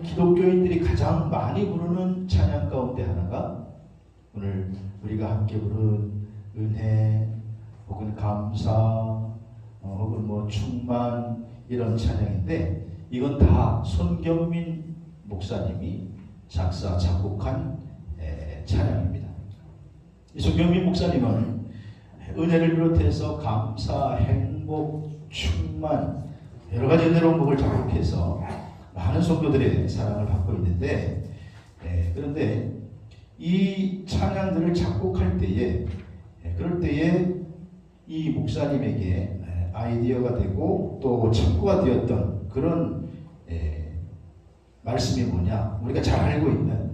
기독교인들이 가장 많이 부르는 찬양 가운데 하나가 오늘 우리가 함께 부른 은혜 혹은 감사 혹은 뭐 충만 이런 찬양인데, 이건 다 손경민 목사님이 작사 작곡한 찬양입니다. 이 손경민 목사님은 은혜를 비롯해서 감사, 행복, 충만 여러 가지 은혜로운 곡을 작곡해서 많은 성도들의 사랑을 받고 있는데, 그런데 이 찬양들을 작곡할 때에 그럴 때에 이 목사님에게 아이디어가 되고 또 참고가 되었던 그런 말씀이 뭐냐, 우리가 잘 알고 있는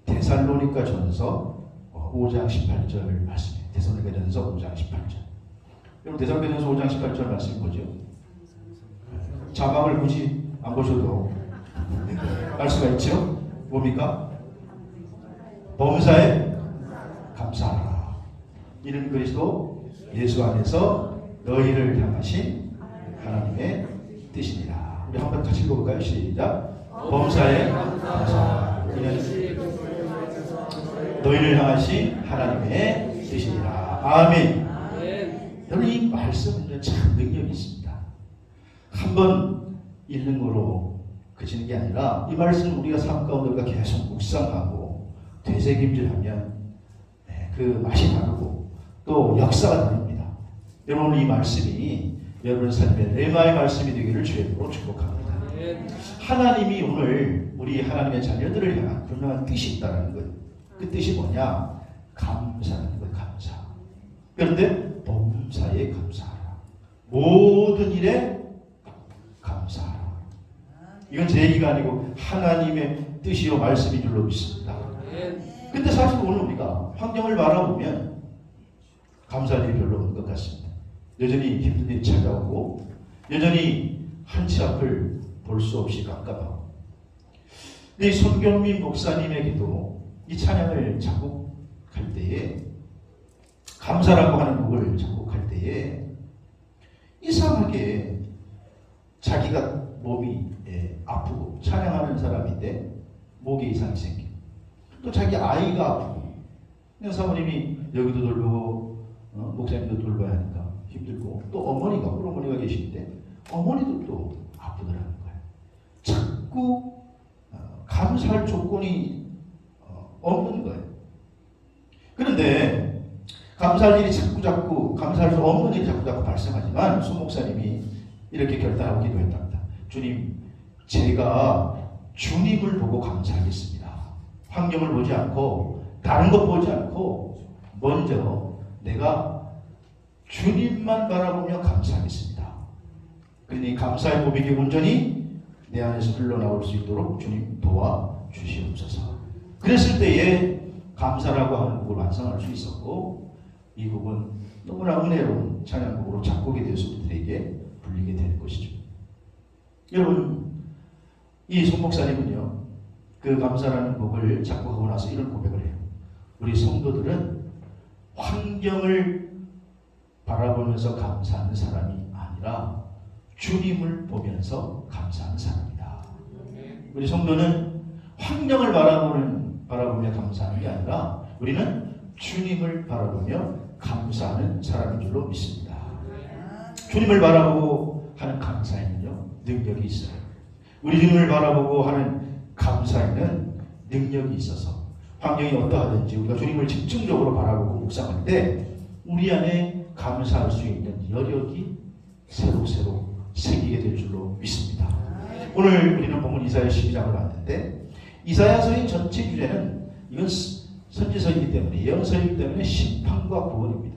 데살로니가 전서 5장 18절 말씀이에요. 데살로니가 전서 5장 18절. 여러분, 데살로니가 전서 5장 18절 말씀이 뭐죠? 자막을 굳이 안 보셔도 알 수가 있죠? 뭡니까? 범사에 감사하라. 이는 그리스도 예수 안에서 너희를 향하신 하나님의 뜻이니라. 우리 한번 같이 읽어볼까요? 시작. 범사에 감사하라. 이는 너희를 향하신 하나님의 뜻이니라. 아멘. 여러분, 이 말씀은 참 능력이 있습니다. 한번 읽는 거로 그치는 게 아니라 이 말씀 우리가 삶 가운데 우리가 계속 묵상하고 되새김질하면 그 맛이 다르고 또 역사가 다릅니다. 여러분, 이 말씀이 여러분 삶의 레마의 말씀이 되기를 주의 이름으로 축복합니다. 하나님이 오늘 우리 하나님의 자녀들을 향한 분명한 뜻이 있다는 거예요. 그 뜻이 뭐냐? 감사하는 거예요. 감사. 그런데 범사에 감사하라. 모든 일에 감사하라. 이건 제 얘기가 아니고 하나님의 뜻이요 말씀인 줄로 믿습니다. 근데 사실 오늘 우리가 환경을 바라보면 감사할 일이 별로 없는 것 같습니다. 여전히 힘든 일이 찾아오고 여전히 한치 앞을 볼 수 없이 깜깜하고. 근데 이 손경민 목사님에게도 이 찬양을 작곡할 때에, 감사라고 하는 곡을 작곡할 때에 이상하게 자기가 몸이 아프고 찬양하는 사람인데 목에 이상이 생기고, 또 자기 아이가 아프고, 그냥 사모님이 여기도 돌보고 목사님도 돌봐야 하니까 힘들고, 또 어머니가, 우리 어머니가 계시는데 어머니도 또 아프더라는 거예요. 자꾸 감사할 조건이 없는 거예요. 그런데 감사할 일이 자꾸 감사할 수 없는 일이 자꾸 발생하지만 손 목사님이 이렇게 결단하고 기도했답니다. 주님, 제가 주님을 보고 감사하겠습니다. 환경을 보지 않고 다른 것 보지 않고 먼저 내가 주님만 바라보며 감사하겠습니다. 그러니 감사의 고백이 온전히 내 안에서 흘러나올 수 있도록 주님 도와주시옵소서. 그랬을 때에 감사라고 하는 곡을 완성할 수 있었고, 이 곡은 너무나 은혜로운 찬양곡으로 작곡이 되어서 우리들에게 불리게 될 것이죠. 여러분, 이 손 목사님은요, 그 감사라는 곡을 작곡하고 나서 이런 고백을 해요. 우리 성도들은 환경을 바라보면서 감사하는 사람이 아니라 주님을 보면서 감사하는 사람이다. 우리 성도는 환경을 바라보며 감사하는 게 아니라 우리는 주님을 바라보며 감사하는 사람인 줄로 믿습니다. 주님을 바라보고 하는 감사에는요, 능력이 있어요. 우리 주님을 바라보고 하는 감사에는 능력이 있어서 환경이 어떠하든지 우리가 주님을 집중적으로 바라보고 묵상할 때 우리 안에 감사할 수 있는 여력이 새록새록 생기게 될 줄로 믿습니다. 오늘 우리는 본문 이사야 12장을 봤는데, 이사야서의 전체 주제는, 이건 선지서이기 때문에, 예언서이기 때문에 심판과 구원입니다.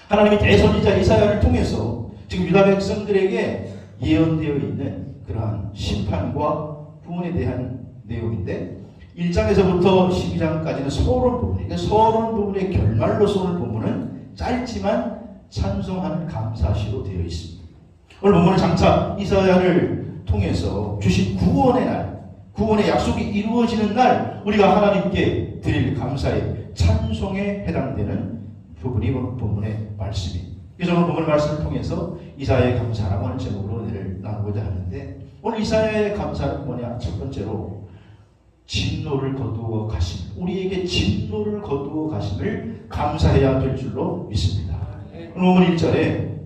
하나님이 대선지자 이사야를 통해서 지금 유다 백성들에게 예언되어 있는 그러한 심판과 구원에 대한 내용인데, 1장에서부터 12장까지는 서론 부분이니까 서론 부분의 결말로서 오늘 본문은 짧지만 찬송하는 감사시로 되어 있습니다. 오늘 본문은 장차 이사야를 통해서 주신 구원의 날, 구원의 약속이 이루어지는 날 우리가 하나님께 드릴 감사의 찬송에 해당되는 부분이 본문의 말씀입니다. 그래서 오늘 본문 말씀을 통해서 이사야의 감사라고 하는 제목으로 은혜를 나누고자 하는데, 오늘 이사야의 감사는 뭐냐? 첫 번째로 진노를 거두어 가심, 우리에게 진노를 거두어 가심을 감사해야 될 줄로 믿습니다. 오늘 1절에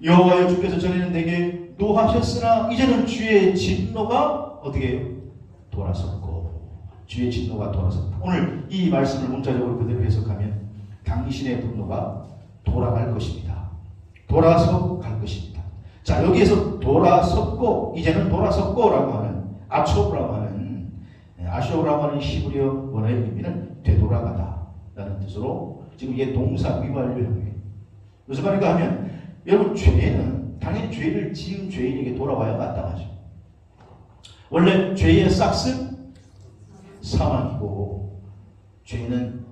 여호와여 주께서 전에는 내게 노하셨으나 이제는 주의 진노가 어떻게 해요? 돌아섰고, 주의 진노가 돌아섰다. 오늘 이 말씀을 문자적으로 그대로 해석하면 당신의 분노가 돌아갈 것입니다. 돌아서 갈 것입니다. 자, 여기에서 돌아섰고, 이제는 돌아섰고라고 하는 아초라고 하는 아쇼라고 하는 히브리어 원어의 의미는 되돌아가다 라는 뜻으로 지금 이게 동사 미완료형이에요. 무슨 말인가 하면 여러분, 죄는 당연히 죄를 지은 죄인에게 돌아와야 마땅하죠. 원래 죄의 싹은 사망이고 죄는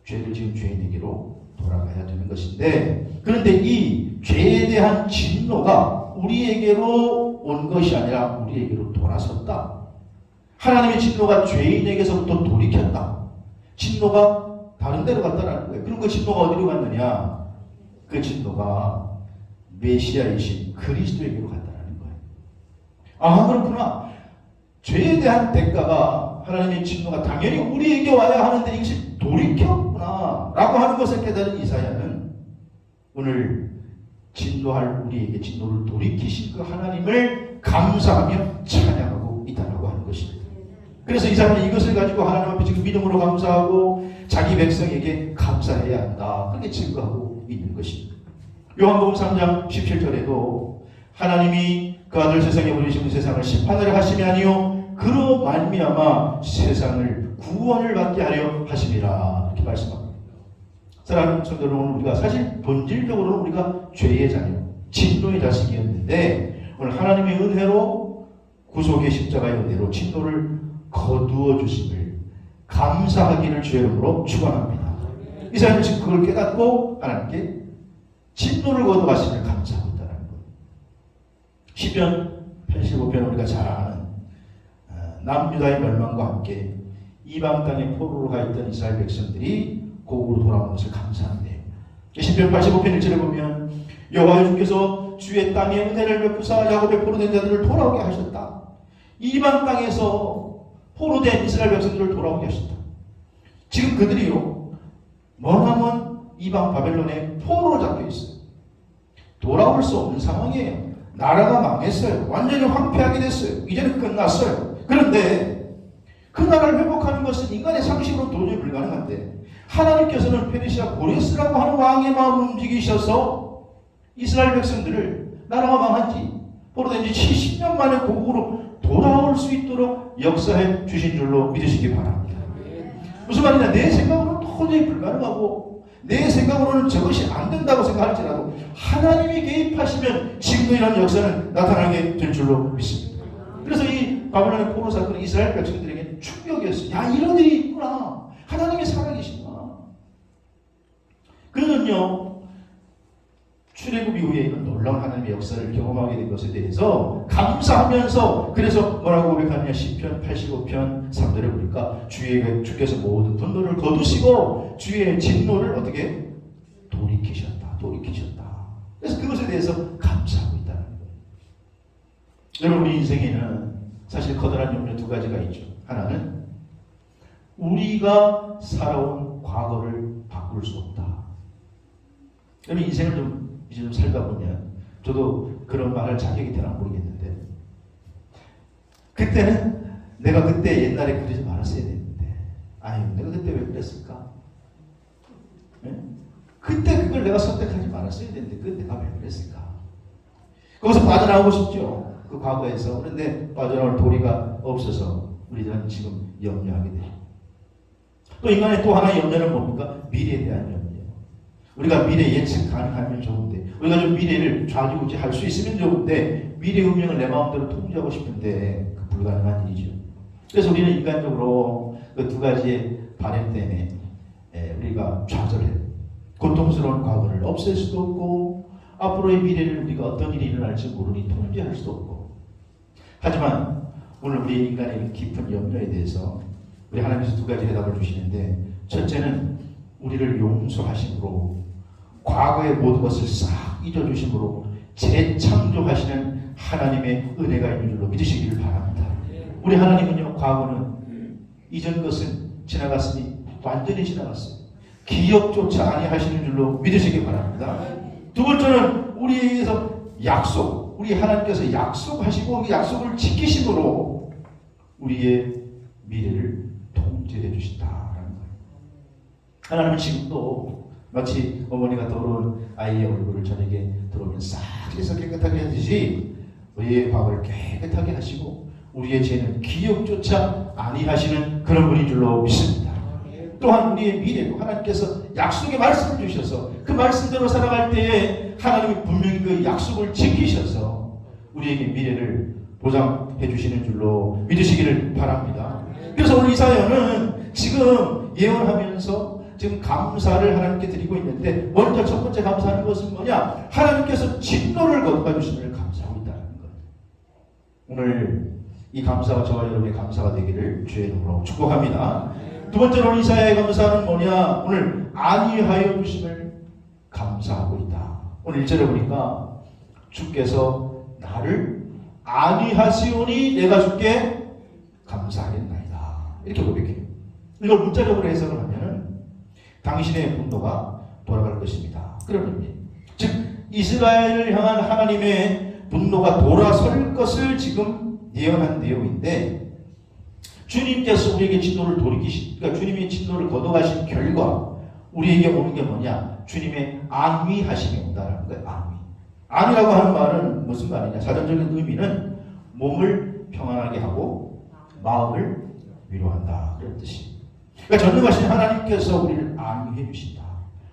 죄를 지은 죄인에게로 돌아가야 되는 것인데, 그런데 이 죄에 대한 진노가 우리에게로 온 것이 아니라 우리에게로 돌아섰다. 하나님의 진노가 죄인에게서부터 돌이켰다. 진노가 다른 데로 갔다라는 거예요. 그럼 그 진노가 어디로 갔느냐? 그 진노가 메시아이신 그리스도에게로 갔다라는 거예요. 아, 그렇구나. 죄에 대한 대가가, 하나님의 진노가 당연히 우리에게 와야 하는데 이것이 돌이켰구나 라고 하는 것을 깨달은 이사야는 오늘 진노할 우리에게 진노를 돌이키신 그 하나님을 감사하며 찬양하고 있다라고 하는 것입니다. 그래서 이사야는 이것을 가지고 하나님 앞에 지금 믿음으로 감사하고 자기 백성에게 감사해야 한다, 그렇게 증거하고 있는 것입니다. 요한복음 3장 17절에도 하나님이 그 아들 세상에 보내시고 세상을 심판하려 하심이 아니요 그로 말미암아 세상을 구원을 받게 하려 하심이라, 이렇게 말씀합니다. 사랑하는 성도 여러분, 우리가 사실 본질적으로는 우리가 죄의 자녀, 진노의 자식이었는데 오늘 하나님의 은혜로 구속의 십자가의 은혜로 진노를 거두어 주심을 감사하기를 주의 이름으로 축원합니다. 이사야는 지금 그걸 깨닫고 하나님께 진노를 거두어 가심을 감사하고 있다는 거예요. 시편 85편 우리가 잘 아는 남유다의 멸망과 함께 이방 땅에 포로로 가 있던 이스라엘 백성들이 고국으로 돌아온 것을 감사한대요. 시편 85편 1절에 보면 여호와 주께서 주의 땅에 은혜를 베푸사 야곱의 포로된 자들을 돌아오게 하셨다. 이방 땅에서 포로된 이스라엘 백성들을 돌아오게 하셨다. 지금 그들이요, 머나먼 이방 바벨론에 포로로 잡혀 있어요. 돌아올 수 없는 상황이에요. 나라가 망했어요. 완전히 황폐하게 됐어요. 이제는 끝났어요. 그런데 그 나라를 회복하는 것은 인간의 상식으로 도저히 불가능한데 하나님께서는 페르시아 고레스라고 하는 왕의 마음을 움직이셔서 이스라엘 백성들을 나라가 망한 지 포로된 지 70년 만에 고국으로 돌아올 수 있도록 역사해 주신 줄로 믿으시기 바랍니다. 무슨 말이냐? 내 생각으로는 도저히 불가능하고 내 생각으로는 저것이 안 된다고 생각할지라도 하나님이 개입하시면 지금도 이런 역사는 나타나게 될 줄로 믿습니다. 그래서 이 바벨론의 포로 사건은 이스라엘 백성들에게 충격이었어요. 야, 이런 일이 있구나. 하나님이 살아계시구나. 그는요, 출애굽 이후에 이런 놀라운 하나님의 역사를 경험하게 된 것에 대해서 감사하면서, 그래서 뭐라고 고백하느냐? 시편 85편 3절에 보니까 주께서 모든 분노를 거두시고 주의 진노를 어떻게 돌이키셨다. 그래서 그것에 대해서 감사하고 있다는 거예요. 여러분, 우리 인생에는 사실 커다란 염려 두 가지가 있죠. 하나는 우리가 살아온 과거를 바꿀 수 없다. 여러분, 인생을 이제 좀 살다 보면 저도 그런 말할 자격이 되나 모르겠는데, 그때는 내가 그때 옛날에 그러지 말았어야 되는데, 아유, 내가 그때 왜 그랬을까? 네? 그때 그걸 내가 선택하지 말았어야 되는데 그걸 내가 왜 그랬을까? 거기서 빠져나오고 싶죠, 그 과거에서. 그런데 빠져나올 도리가 없어서 우리는 지금 염려하게 돼요. 또 인간의 또 하나의 염려는 뭡니까? 미래에 대한 염려. 우리가 미래 예측 가능하면 좋은데, 우리가 좀 미래를 좌지우지할 수 있으면 좋은데, 미래 운명을 내 마음대로 통제하고 싶은데 그 불가능한 일이죠. 그래서 우리는 인간적으로 그 두 가지의 바램 때문에 우리가 좌절해요. 고통스러운 과거를 없앨 수도 없고 앞으로의 미래를 우리가 어떤 일이 일어날지 모르니 통제할 수도 없고. 하지만 오늘 우리 인간의 깊은 염려에 대해서 우리 하나님께서 두 가지 대답을 주시는데, 첫째는 우리를 용서하심으로, 과거의 모든 것을 싹 잊어주심으로 재창조하시는 하나님의 은혜가 있는 줄로 믿으시기를 바랍니다. 우리 하나님은요, 과거는 이전 것은 지나갔으니 완전히 지나갔어요. 기억조차 아니하시는 줄로 믿으시기 바랍니다. 두 번째는 우리에게서 약속, 우리 하나님께서 약속하시고 그 약속을 지키심으로 우리의 미래를 통제해 주신다라는 거예요. 하나님은 지금도 마치 어머니가 더러운 아이의 얼굴을 저녁에 들어오면 싹 해서 깨끗하게 하듯이 우리의 과거를 깨끗하게 하시고 우리의 죄는 기억조차 아니하시는 그런 분인 줄로 믿습니다. 또한 우리의 미래도 하나님께서 약속의 말씀을 주셔서 그 말씀대로 살아갈 때에 하나님이 분명히 그 약속을 지키셔서 우리에게 미래를 보장해 주시는 줄로 믿으시기를 바랍니다. 그래서 오늘 이사야는 지금 예언하면서 지금 감사를 하나님께 드리고 있는데, 먼저 첫 번째 감사하는 것은 뭐냐? 하나님께서 진노를 거두어 주심을 감사하고 있다는 것. 오늘 이 감사가 저와 여러분의 감사가 되기를 주의 이름으로 축복합니다. 두 번째로 이사야의 감사는 뭐냐? 오늘 안위하여 주심을 감사하고 있다. 오늘 1절에 보니까 주께서 나를 안위하시오니 내가 주께 감사하겠나이다. 이렇게 고백해요. 이걸 문자적으로 해석을 하면 당신의 분노가 돌아갈 것입니다. 그런 의미. 즉 이스라엘을 향한 하나님의 분노가 돌아설 것을 지금 예언한 내용인데, 주님께서 우리에게 진노를 돌이키신, 그러니까 주님이 진노를 걷어가신 결과 우리에게 오는 게 뭐냐? 주님의 안위하심이 온다라는 거예요. 안위. 안위라고 하는 말은 무슨 말이냐? 사전적인 의미는 몸을 평안하게 하고 마음을 위로한다, 그런 뜻이. 그러니까 전능하신 하나님께서 우리를 안위해 주신다.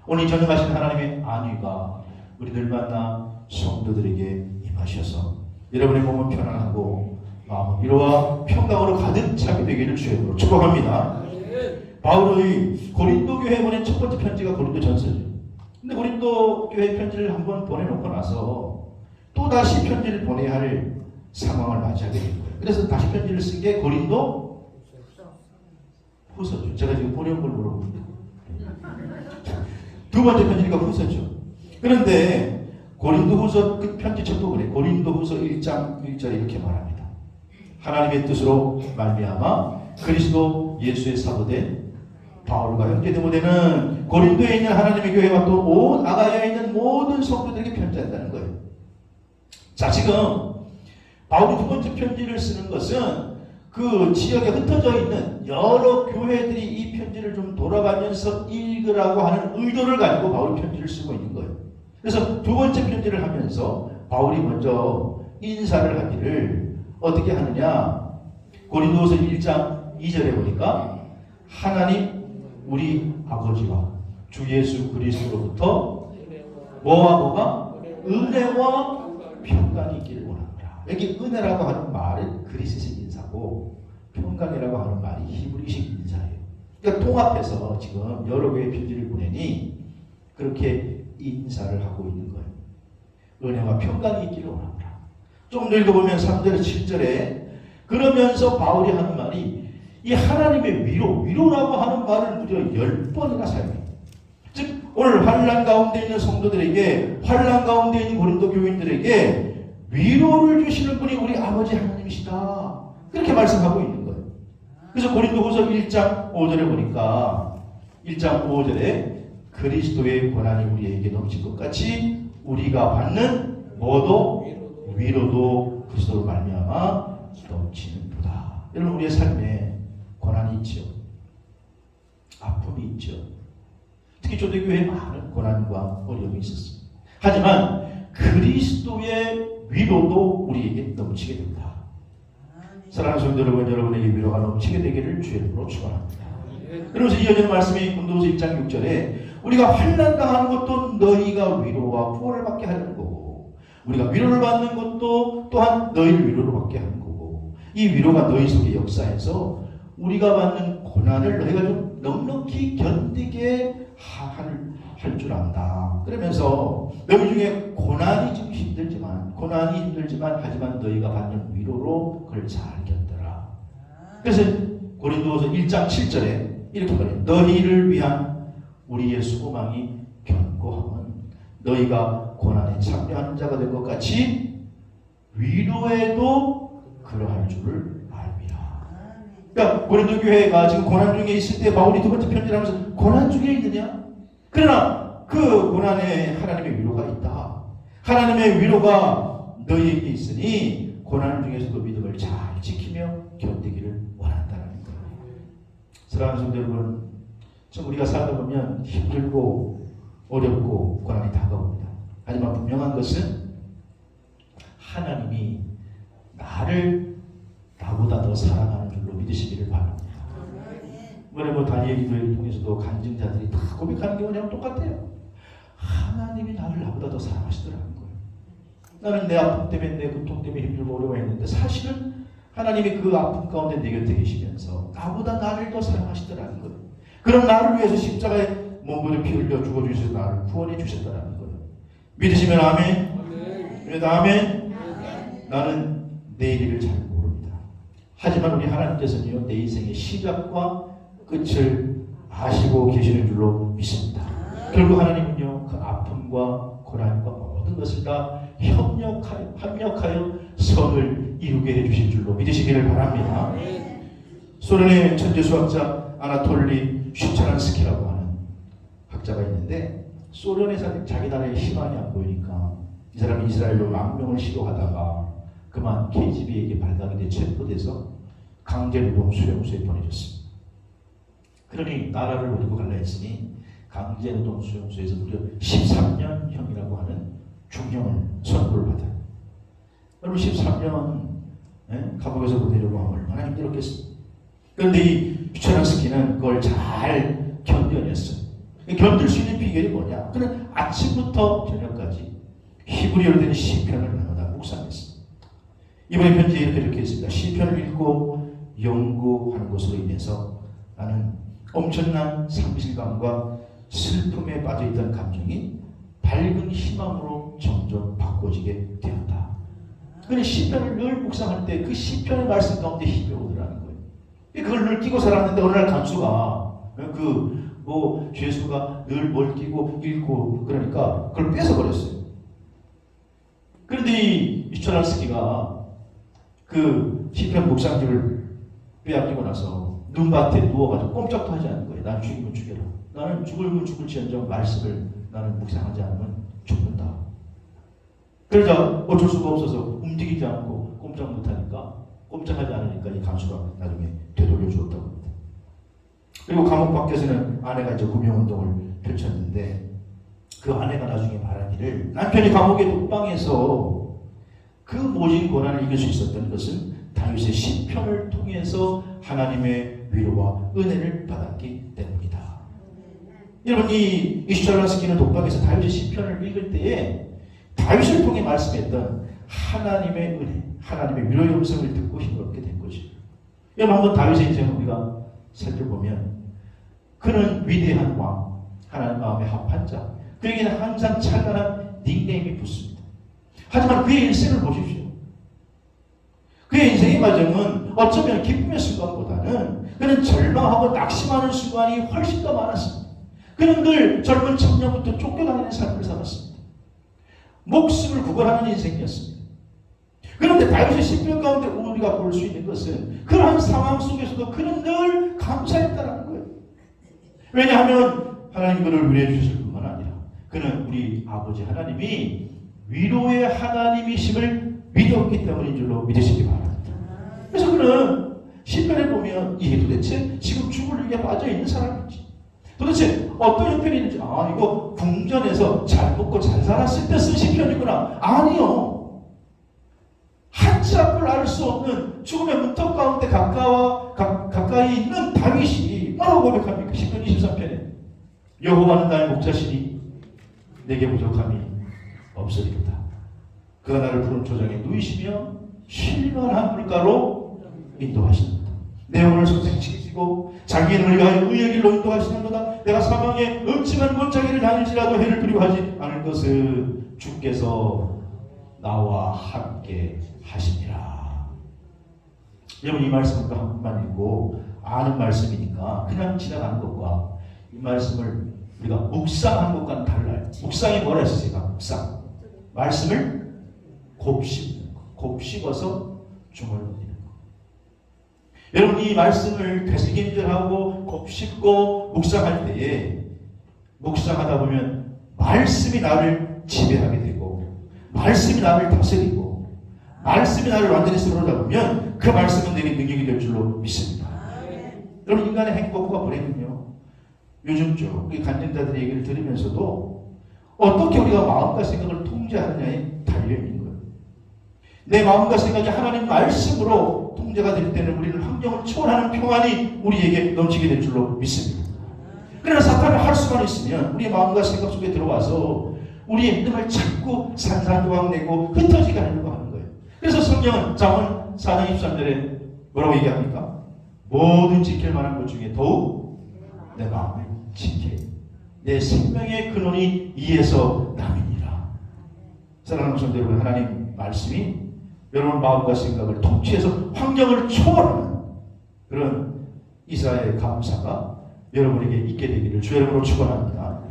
오늘 전능하신 하나님의 안위가 우리들 만나 성도들에게 임하셔서 여러분의 몸은 편안하고 마음은 위로와 평강으로 가득 차게 되기를 주의 이름으로 축복합니다. 바울의 고린도 교회에 보낸 첫 번째 편지가 고린도 전서죠. 근데 고린도 교회 편지를 한번 보내놓고 나서 또 다시 편지를 보내야 할 상황을 맞이하게 된 거예요. 그래서 다시 편지를 쓴 게 고린도 후서죠. 제가 지금 어려운 걸 물어보는데 두 번째 편지가 후서죠. 그런데 고린도 후서 그 편지 첫 부분에 고린도 후서 1장 1절에 이렇게 말합니다. 하나님의 뜻으로 말미암아 그리스도 예수의 사도된 바울과 형제데모데는 고린도에 있는 하나님의 교회와 또 온 아가야에 있는 모든 성도들에게 편지한다는 거예요. 자, 지금 바울이 두 번째 편지를 쓰는 것은 그 지역에 흩어져 있는 여러 교회들이 이 편지를 좀 돌아가면서 읽으라고 하는 의도를 가지고 바울이 편지를 쓰고 있는 거예요. 그래서 두 번째 편지를 하면서 바울이 먼저 인사를 하기를 어떻게 하느냐? 고린도후서 1장 2절에 보니까 하나님 우리 아버지와 주 예수 그리스도로부터 뭐가 은혜와 평강이 있기를 원합니다. 여기 은혜라고 하는 말은 그리스식 인사고 평강이라고 하는 말이 히브리식 인사예요. 그러니까 통합해서 지금 여러 개의 편지를 보내니 그렇게 인사를 하고 있는 거예요. 은혜와 평강이 있기를 원합니다. 좀 더 읽어보면 3절에 7절에 그러면서 바울이 하는 말이 이 하나님의 위로라고 하는 말을 무려 10번이나 사용해요. 즉 오늘 환난 가운데 있는 성도들에게, 환난 가운데 있는 고린도 교인들에게 위로를 주시는 분이 우리 아버지 하나님이시다, 그렇게 말씀하고 있는 거예요. 그래서 고린도후서 1장 5절에 보니까 1장 5절에 그리스도의 고난이 우리에게 넘칠 것 같이 우리가 받는 뭐도 위로도 그리스도로 말미암아 넘치는도다. 여러분, 우리의 삶에 고난이 있죠. 아픔이 있죠. 특히 초대교회에 많은 고난과 어려움이 있었습니다. 하지만 그리스도의 위로도 우리에게 넘치게 됩니다. 사랑하는 성도 여러분, 여러분에게 위로가 넘치게 되기를 주의 이름으로 축원합니다. 그러면서 이어지는 말씀이 고린도후서 1장 6절에 우리가 환난당하는 것도 너희가 위로와 구원을 받게 하려는 거고, 우리가 위로를 받는 것도 또한 너희를 위로를 받게 하는 거고, 이 위로가 너희 속에 역사해서 우리가 받는 고난을 너희가 좀 넉넉히 견디게 할 줄 안다. 그러면서 너희 중에 고난이 좀 힘들지만 하지만 너희가 받는 위로로 그걸 잘 견뎌라. 그래서 고린도후서 1장 7절에 이렇게 말해요. 너희를 위한 우리의 소망이 견고함은 너희가 고난에 참여하는 자가 될 것 같이 위로에도 그러할 줄을 알미라. 그러니까 고린도 교회가 지금 고난 중에 있을 때 바울이 두 번째 편지를 하면서 고난 중에 있느냐? 그러나 그 고난에 하나님의 위로가 있다. 하나님의 위로가 너희에게 있으니 고난 중에서도 믿음을 잘 지키며 견디기를 원한다는 거예요. 사랑하는 성도 여러분, 참 우리가 살다 보면 힘들고 어렵고 고난이 다가옵니다. 하지만 분명한 것은 하나님이 나를 나보다 더 사랑하는 줄로 믿으시기를 바랍니다. 이번에 다니엘 기도회를 통해서도 간증자들이 다 고백하는 게 뭐냐면 똑같아요. 하나님이 나를 나보다 더 사랑하시더라는 거예요. 나는 내 아픔 때문에 내 고통 때문에 힘들고 어려워했는데 사실은 하나님이 그 아픔 가운데 내 곁에 계시면서 나보다 나를 더 사랑하시더라는 거예요. 그런 나를 위해서 십자가에 몸부림 피 흘려 죽어주셔서 나를 구원해 주셨다는 거예요. 믿으시면 아멘. 아멘. 아멘. 나는 내일을 잘 모릅니다. 하지만 우리 하나님께서는요, 내 인생의 시작과 끝을 아시고 계시는 줄로 믿습니다. 결국 하나님은요, 그 아픔과 고난과 모든 것을 다 협력하여 선을 이루게 해주실 줄로 믿으시기를 바랍니다. 소련의 천재 수학자 아나톨리 슈차란스키라고 하는 학자가 있는데, 소련에서 자기 나라의 희망이 안 보이니까 이 사람이 이스라엘로 망명을 시도하다가 그만 KGB에게 발각이 돼 체포돼서 강제노동 수용소에 보내졌습니다. 그러니 나라를 버리고 갈라 했으니 강제노동 수용소에서 무려 13년형이라고 하는 중형을 선고를 받아요. 여러분 13년 감옥에서 보내려고 하면 얼마나 힘들었겠습니까? 그런데 이 슈차란스키는 그걸 잘 견뎌냈어요. 견딜 수 있는 비결이 뭐냐? 그는 아침부터 저녁까지 히브리어로 된 시편을 날마다 묵상했습니다. 이번에 편지에 이렇게 적혀있습니다. 시편을 읽고 연구하는 것으로 인해서 나는 엄청난 상실감과 슬픔에 빠져있던 감정이 밝은 희망으로 점점 바꿔지게 되었다. 그런데 시편을 늘 묵상할 때 그 시편의 말씀 가운데 힘이 오더라는 거예요. 그걸 늘 끼고 살았는데 어느 날 간수가 죄수가 늘 뭘 끼고 읽고 그러니까 그걸 뺏어버렸어요. 그런데 이 슈차란스키가 그 시편 묵상집을 빼앗기고 나서 눈밭에 누워가지고 꼼짝도 하지 않는 거예요. 난 죽이면 죽여라. 나는 죽을면 죽을지언정 말씀을 나는 묵상하지 않으면 죽는다. 그러자 어쩔 수가 없어서 움직이지 않고 꼼짝 못하니까, 꼼짝하지 않으니까 이 간수가 나중에 되돌려 주었다고 합니다. 그리고 감옥 밖에서는 아내가 이제 구명운동을 펼쳤는데 그 아내가 나중에 말하기를, 남편이 감옥의 독방에서 그 모진 고난을 이길 수 있었던 것은 다윗의 시편을 통해서 하나님의 위로와 은혜를 받았기 때문이다. 여러분 이 슈차란스키는 독방에서 다윗의 시편을 읽을 때에 다윗을 통해 말씀했던 하나님의 은혜, 하나님의 위로의 음성을 듣고 힘을 된 것이죠. 여러분 한번 다윗의 인생을 우리가 살펴보면 그는 위대한 왕, 하나님 마음에 합한 자, 그에게는 항상 찬란한 닉네임이 붙습니다. 하지만 그의 일생을 보십시오. 그의 인생의 과정은 어쩌면 기쁨의 순간보다는 그는 절망하고 낙심하는 순간이 훨씬 더 많았습니다. 그는 늘 젊은 청년부터 쫓겨다니는 삶을 살았습니다. 목숨을 구걸하는 인생이었습니다. 그런데 다윗의 시편 가운데 우리가 볼 수 있는 것은 그러한 상황 속에서도 그는 늘 감사했다는 거예요. 왜냐하면 하나님 그를 위로해 주셨을 뿐만 아니라 그는 우리 아버지 하나님이 위로의 하나님이심을 믿었기 때문인 줄로 믿으시기 바랍니다. 그래서 그는 시편에 보면 이게 도대체 지금 죽을 위기에 빠져있는 사람인지, 도대체 어떤 형편이 있는지, 이거 궁전에서 잘 먹고 잘 살았을 때 쓴 시편이구나. 아니요. 한참을 알 수 없는 죽음의 문턱 가운데 가까이 있는 다윗이 뭐라고 고백합니까? 시편 23편에 여호와는 나의 목자시니 내게 부족함이 없으리로다. 그가 나를 푸른 초장에 누이시며 쉴만한 물가로 인도하시는도다. 내 영혼을 성생시키시고 자기의 눈을 위하여 의의 길로 인도하시는도다. 내가 사망의 음침한 골짜기를 다닐지라도 해를 두려워하지 않을 것을 주께서 나와 함께 하시니라. 여러분 이 말씀을 또 한 번만 읽고 아는 말씀이니까 그냥 지나가는 것과 이 말씀을 우리가 묵상한 것과는 달라요. 묵상이 뭐라 했어요? 제가 묵상. 말씀을 곱씹는 것. 곱씹어서 주물러 드리는 것. 여러분, 이 말씀을 되새김질하고 곱씹고 묵상할 때에 묵상하다 보면 말씀이 나를 지배하게 되고 말씀이 나를 다스리고 말씀이 나를 완전히 사로잡으면 그 말씀은 내게 능력이 될 줄로 믿습니다. 여러분, 인간의 행복과 불행은요, 요즘죠 우리 간증자들의 얘기를 들으면서도 어떻게 우리가 마음과 생각을 통제하느냐에 달려있는 거예요. 내 마음과 생각이 하나님 말씀으로 통제가 될 때는 우리는 환경을 초월하는 평안이 우리에게 넘치게 될 줄로 믿습니다. 그러나 사탄은 할 수만 있으면 우리의 마음과 생각 속에 들어와서 우리의 믿음을 자꾸 산산조각내고 흩어지게 하려고 하는 거예요. 그래서 성경은 잠언 4장 23절에 뭐라고 얘기합니까? 모든 지킬 만한 것 중에 더욱 내 마음을 지켜 내 생명의 근원이 이에서 남이니라. 사랑하는 성도 여러분, 하나님 말씀이 여러분 마음과 생각을 통치해서 환경을 초월하는 그런 이사야의 감사가 여러분에게 있게 되기를 주 이름으로 축원합니다.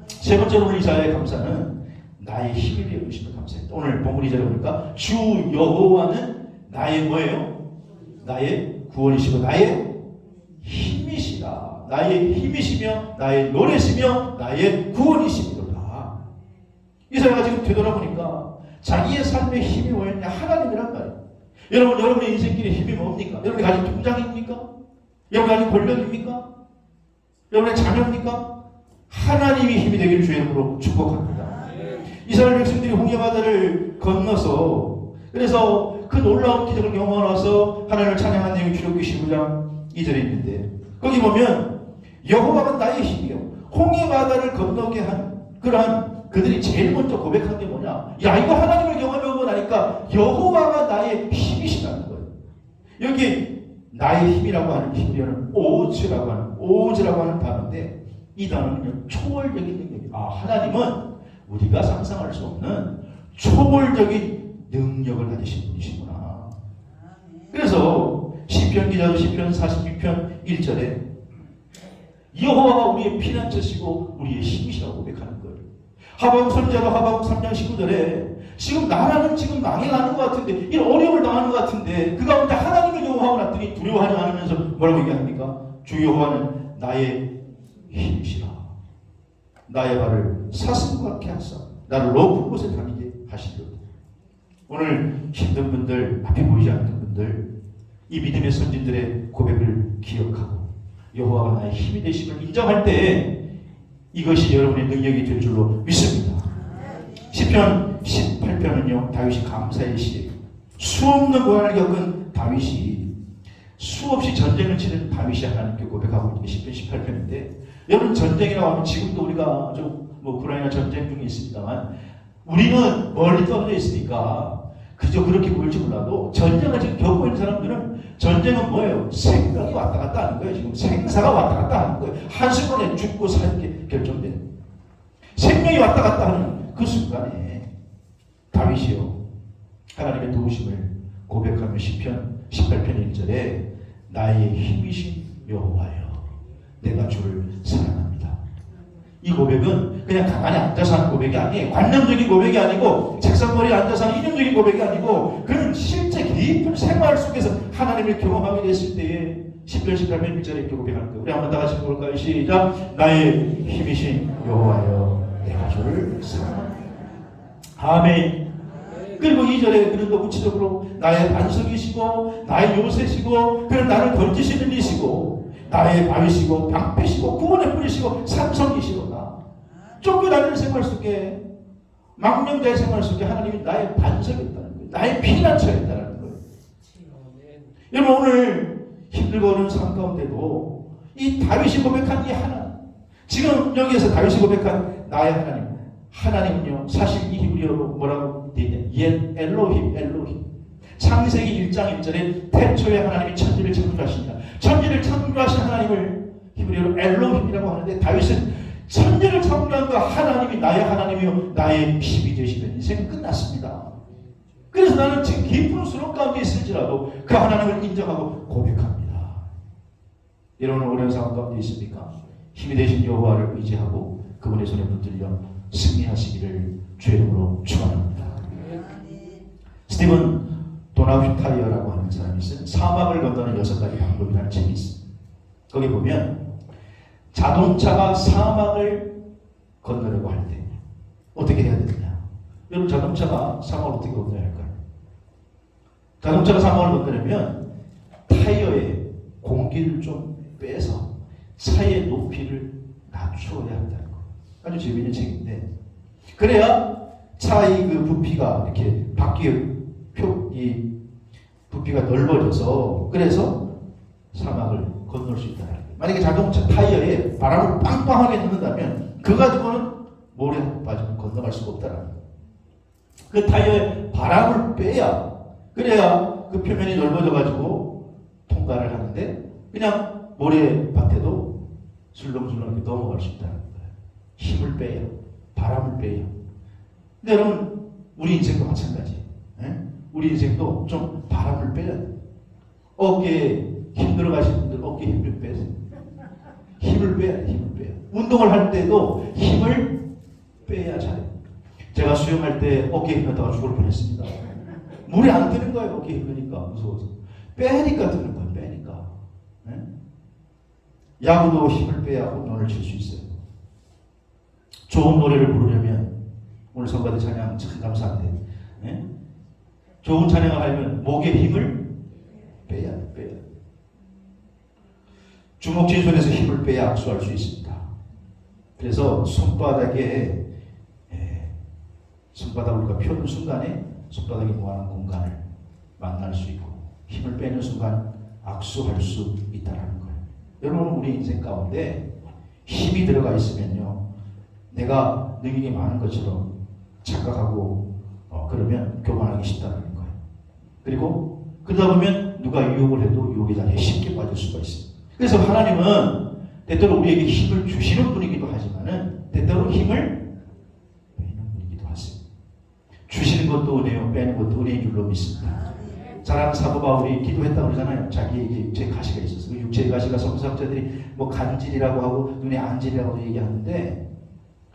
세 번째로 오늘 이사야의 감사는 나의 힘이 되어 주시는 감사입니다. 오늘 본문 2절에 보니까 주 여호와는 나의 뭐예요? 나의 구원이시고 나의 힘이시다. 나의 힘이시며 나의 노래시며 나의 구원이시니라. 이사야가 지금 되돌아보니까 자기의 삶의 힘이 뭐였냐? 하나님이란 말이에요. 여러분, 여러분의 인생길의 힘이 뭡니까? 여러분이 가진 통장입니까? 여러분이 가진 권력입니까? 여러분의 자녀입니까? 하나님이 힘이 되기를 주의 이름으로 축복합니다. 이스라엘 백성들이 홍해바다를 건너서 그래서 그 놀라운 기적을 경험하면서 하나님을 찬양한 내용이 출애굽기 15장 2절에 있는데 거기 보면 여호와가 나의 힘이요 홍해바다를 건너게 한 그러한 그들이 제일 먼저 고백한 게 뭐냐? 야, 이거 하나님을 경험해보고 나니까 여호와가 나의 힘이시다는 거예요. 여기 나의 힘이라고 하는 힘이라는 오즈라고 하는 단어인데 이 단어는 초월적인 능력이에요. 하나님은 우리가 상상할 수 없는 초월적인 능력을 가지신 분이시구나. 그래서 시편 기자도 시편 46편 1절에 여호와가 우리의 피난처시고 우리의 힘이시라고 고백하는 거예요. 하박국 선지자도 하박국 3장 19절에 지금 나라는 지금 망해가는 것 같은데 이런 어려움을 당하는 것 같은데 그 가운데 하나님을 경험하고 났더니 두려워하지 않으면서 뭐라고 얘기합니까? 주 여호와는 나의 힘이시라. 나의 발을 사슴과 같게 하사 나를 높은 곳에 다니게 하시리로다. 오늘 힘든 분들, 앞에 보이지 않는 분들, 이 믿음의 선진들의 고백을 기억하고 여호와가 나의 힘이 되심을 인정할 때 이것이 여러분의 능력이 될 줄로 믿습니다. 시편 18편은요 다윗이 감사의 시예요. 수없는 고난을 겪은 다윗이 수없이 전쟁을 치는 다윗이 하나님께 고백하고 있는 게 시편 18편인데 여러분, 전쟁이라고 하면 지금도 우리가 좀 우크라이나 전쟁 중에 있습니다만 우리는 멀리 떨어져 있으니까 그저 그렇게 보일지 몰라도 전쟁을 지금 겪고 있는 사람들은 전쟁은 뭐예요? 생명이 왔다 갔다 하는 거예요. 지금 생사가 왔다 갔다 하는 거예요. 한순간에 죽고 살게 결정되는 생명이 왔다 갔다 하는 그 순간에 다윗이요 하나님의 도우심을 고백하며 시편 18편 1절에 나의 힘이신 여호와여 내가 주를 사랑합니다. 이 고백은 그냥 가만히 앉아서 하는 고백이 아니에요. 관념적인 고백이 아니고 책상머리에 앉아서 하는 이념적인 고백이 아니고 그는 실제 깊은 생활 속에서 하나님을 경험하게 됐을 때에 10편 18편 1절에 이렇게 고백하는 거예요. 우리 한번 다 같이 볼까요? 시작. 나의 힘이신 여호와여 내가 주를 사랑합니다. 아멘. 그리고 2절에 그는 또 구체적으로 나의 반석이시고 나의 요새시고 그는 나를 던지시는 이시고 나의 바위시고 방패시고 구원의 뿌리시고 삼성이시로다. 쫓겨다니는 생활 속에 망명자의 생활 속에 하나님이 나의 반석이었다는 거예요. 나의 피난처였다는 거예요. 여러분, 오늘 힘들고 어려운 삶 가운데도 이 다윗이 고백한 이 하나님, 지금 여기에서 다윗이 고백한 나의 하나님은요 사실 이 히브리어로 뭐라고 되어 있냐? 옌 엘로힘. 창세기 1장 1절에 태초에 하나님이 천지를 창조하십니다. 천지를 창조하신 하나님을 히브리어로 엘로힘이라고 하는데 다윗은 천지를 창조한 그 하나님이 나의 하나님이요 나의 힘이 되시면 인생은 끝났습니다. 그래서 나는 지금 깊은 수렁 가운데 있을지라도 그 하나님을 인정하고 고백합니다. 여러분, 어려운 상황 가운데 있습니까? 힘이 되신 여호와를 의지하고 그분의 손에 붙들려 승리하시기를 주의 이름으로 축원합니다. 스티븐 도나우슈타이어라고 하는 사람이 쓴 사막을 건너는 6가지 방법이라는 책이 있습니다. 거기 보면 자동차가 사막을 건너려고 할 때 어떻게 해야 되느냐. 여러분 자동차가 사막을 어떻게 건너야 할까요? 자동차가 사막을 건너려면 타이어에 공기를 좀 빼서 차의 높이를 낮춰야 한다는 거. 아주 재미있는 책인데 그래야 차의 그 부피가 이렇게 이 부피가 넓어져서 그래서 사막을 건널 수 있다는 거예요. 만약에 자동차 타이어에 바람을 빵빵하게 넣는다면 그 가지고는 모래 빠지면 건너갈 수가 없다는 거예요. 그 타이어에 바람을 빼야 그래야 그 표면이 넓어져 가지고 통과를 하는데 그냥 모래밭에도 술렁술렁 이렇게 넘어갈 수 있다는 거예요. 힘을 빼야 바람을 빼야. 근데 여러분 우리 인생도 마찬가지예요. 우리 인생도 좀 바람을 빼야 돼. 어깨에 힘들어 가시는 분들 어깨에 힘을 빼세요. 힘을 빼야 돼. 힘을 빼야. 운동을 할 때도 힘을 빼야 잘해요. 제가 수영할 때 어깨에 힘었다가 죽을 뻔했습니다. 물에 안 뜨는 거예요. 어깨에 힘으니까 무서워서. 빼니까 뜨는 거예요. 빼니까. 야구도 힘을 빼야 홈런을 칠 수 있어요. 좋은 노래를 부르려면 오늘 성가대 찬양 참 감사한데 좋은 찬양을 하려면 목에 힘을 빼야 돼. 주먹진손에서 힘을 빼야 악수할 수 있습니다. 그래서 손바닥에 손바닥을 우리가 펴는 순간에 손바닥이 모아놓은 공간을 만날 수 있고 힘을 빼는 순간 악수할 수 있다는 거예요. 여러분 우리 인생 가운데 힘이 들어가 있으면요 내가 능력이 많은 것처럼 착각하고 그러면 교만하기 쉽다는 거예요. 그리고 그러다 보면 누가 유혹을 해도 유혹의 자리에 쉽게 빠질 수가 있습니다. 그래서 하나님은 때때로 우리에게 힘을 주시는 분이기도 하지만은 때때로 힘을 빼는 분이기도 하세요. 주시는 것도 은혜요, 빼는 것도 은혜인 줄로 믿습니다. 사랑 사도 바울이 기도했다고 그러잖아요. 자기에게 육체의 가시가 있어서 그 육체의 가시가 성서학자들이 뭐 간질이라고 하고 눈에 안질이라고 얘기하는데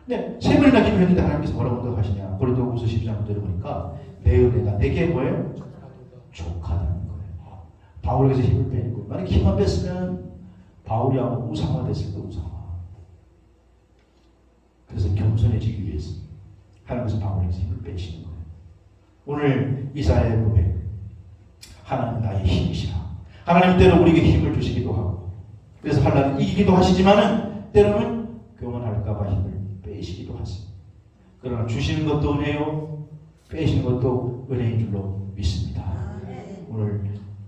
근데 세 번이나 기도했는데 하나님께서 뭐라고 하시냐. 고린도후서 12장부터 보니까 내 은혜가 내게 뭐예요? 족하다는 거예요. 바울에게서 힘을 빼는 거예요. 만약에 힘만 뺐으면 바울이 아마 우상화됐을 때 우상화. 그래서 겸손해지기 위해서 하나님께서 바울에게서 힘을 빼시는 거예요. 오늘 이사야의 고백. 하나님 나의 힘이시라. 하나님 때로 우리에게 힘을 주시기도 하고 그래서 하나님 이기기도 하시지만은 때로는 교만할까봐 힘을 빼시기도 하세요. 그러나 주시는 것도 은혜요 빼시는 것도 은혜인 줄로 믿습니다. 오늘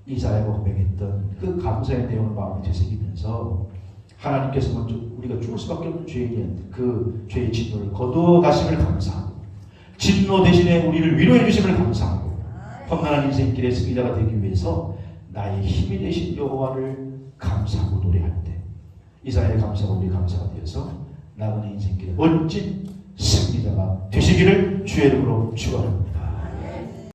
이사야가 고백했던 그 감사의 내용을 마음에 되새기면서 하나님께서 먼저 우리가 죽을 수밖에 없는 죄인이었는데 그 죄의 진노를 거두어 가심을 감사하고 진노 대신에 우리를 위로해 주심을 감사하고 험난한 인생길의 승리자가 되기 위해서 나의 힘이 되신 여호와를 감사하고 노래할 때 이사야의 감사가 우리 감사가 되어서 나그네 인생길의 멋진 승리자가 되시기를 주의 이름으로 축원합니다.